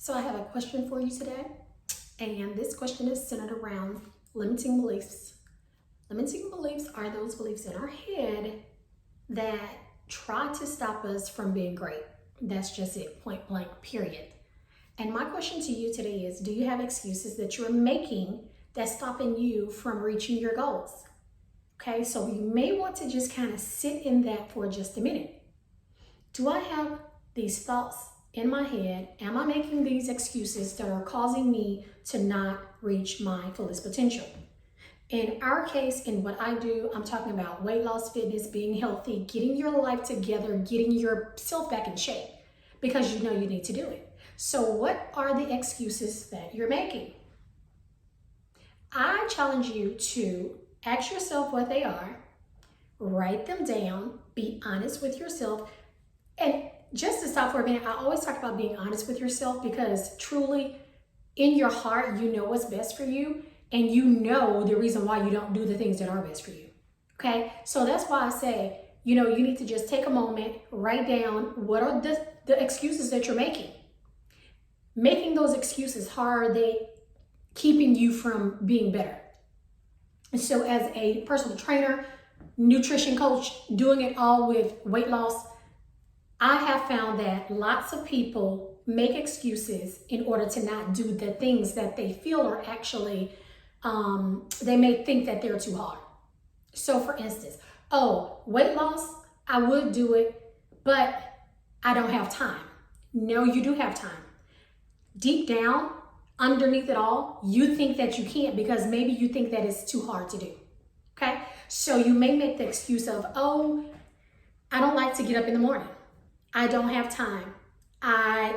So I have a question for you today, and this question is centered around limiting beliefs. Limiting beliefs are those beliefs in our head that try to stop us from being great. That's just it, point blank, period. And my question to you today is, do you have excuses that you're making that's stopping you from reaching your goals? Okay, so you may want to just kind of sit in that for just a minute. Do I have these thoughts in my head? Am I making these excuses that are causing me to not reach my fullest potential? In our case, in what I do, I'm talking about weight loss, fitness, being healthy, getting your life together, getting yourself back in shape because you know you need to do it. So what are the excuses that you're making? I challenge you to ask yourself what they are, write them down, be honest with yourself. And just to stop for a minute, I always talk about being honest with yourself because truly in your heart, you know what's best for you and you know the reason why you don't do the things that are best for you. Okay, so that's why I say, you need to just take a moment, write down what are the excuses that you're making. Making those excuses, how are they keeping you from being better? And so as a personal trainer, nutrition coach, doing it all with weight loss, I have found that lots of people make excuses in order to not do the things that they feel are actually, they may think that they're too hard. So for instance, weight loss, I would do it, but I don't have time. No, you do have time. Deep down, underneath it all, you think that you can't because maybe you think that it's too hard to do. Okay? So you may make the excuse of, I don't like to get up in the morning. I don't have time.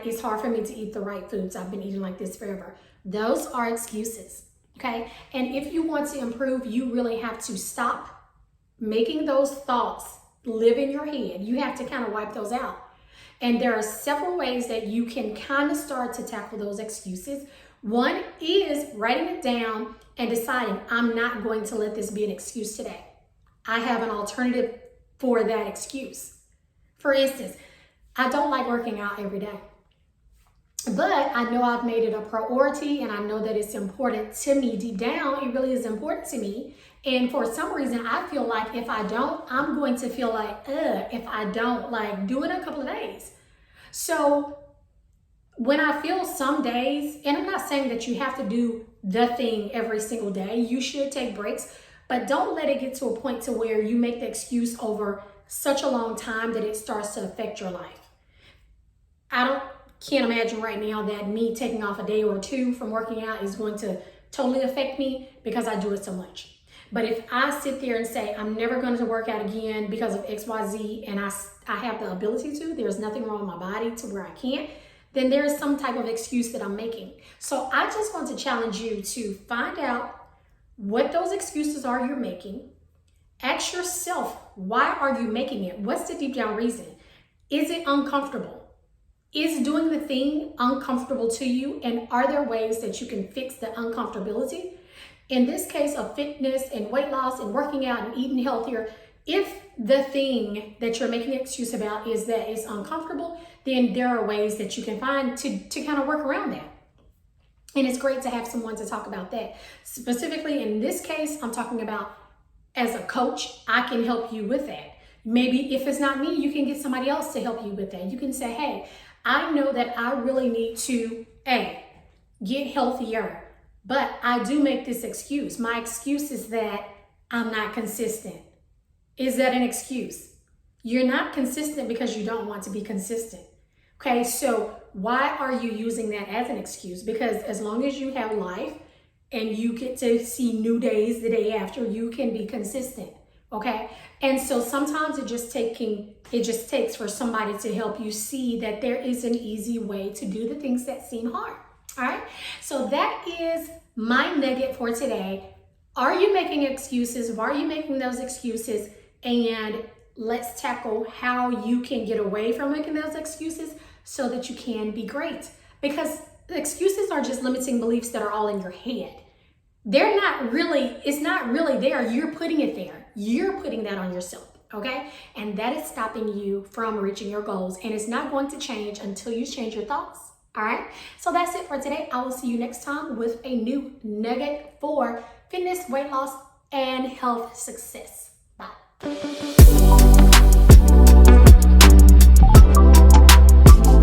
It's hard for me to eat the right foods. I've been eating like this forever. Those are excuses, okay? And if you want to improve, you really have to stop making those thoughts live in your head. You have to kind of wipe those out. And there are several ways that you can kind of start to tackle those excuses. One is writing it down and deciding, I'm not going to let this be an excuse today. I have an alternative for that excuse. For instance, I don't like working out every day, but I know I've made it a priority and I know that it's important to me. Deep down, it really is important to me. And for some reason, I feel like if I don't, I'm going to feel like, if I don't do it in a couple of days. So when I feel some days, and I'm not saying that you have to do the thing every single day, you should take breaks, but don't let it get to a point to where you make the excuse over such a long time that it starts to affect your life. Can't imagine right now that me taking off a day or two from working out is going to totally affect me because I do it so much. But if I sit there and say, I'm never going to work out again because of XYZ, and I have the ability to, there's nothing wrong with my body to where I can't, then there's some type of excuse that I'm making. So I just want to challenge you to find out what those excuses are you're making. Ask yourself, why are you making it? What's the deep down reason? Is it uncomfortable? Is doing the thing uncomfortable to you? And are there ways that you can fix the uncomfortability? In this case of fitness and weight loss and working out and eating healthier, if the thing that you're making an excuse about is that it's uncomfortable, then there are ways that you can find to kind of work around that. And it's great to have someone to talk about that. Specifically in this case, I'm talking about as a coach, I can help you with that. Maybe if it's not me, you can get somebody else to help you with that. You can say, hey, I know that I really need to, get healthier, but I do make this excuse. My excuse is that I'm not consistent. Is that an excuse? You're not consistent because you don't want to be consistent. Okay, so why are you using that as an excuse? Because as long as you have life and you get to see new days the day after, you can be consistent. Okay, and so sometimes it just takes for somebody to help you see that there is an easy way to do the things that seem hard. All right, so that is my nugget for today. Are you making excuses? Why are you making those excuses? And let's tackle how you can get away from making those excuses so that you can be great. Because the excuses are just limiting beliefs that are all in your head. It's not really there. You're putting it there. You're putting that on yourself. okay? And that is stopping you from reaching your goals, and it's not going to change until you change your thoughts. All right, so that's it for today. I will see you next time with a new nugget for fitness, weight loss, and health success. Bye.